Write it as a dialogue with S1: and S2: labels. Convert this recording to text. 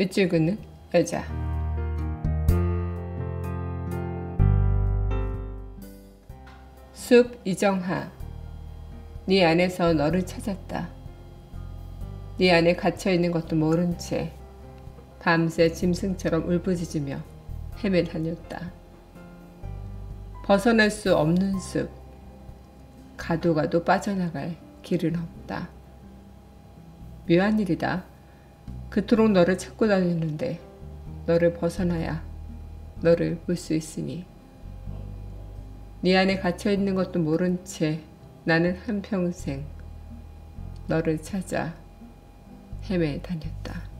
S1: 밑줄 긋는 여자. 숲 이정하. 네 안에서 너를 찾았다. 네 안에 갇혀있는 것도 모른 채 밤새 짐승처럼 울부짖으며 헤매다녔다. 벗어날 수 없는 숲. 가도 가도 빠져나갈 길은 없다. 묘한 일이다. 그토록 너를 찾고 다녔는데 너를 벗어나야 너를 볼 수 있으니. 네 안에 갇혀있는 것도 모른 채 나는 한평생 너를 찾아 헤매 다녔다.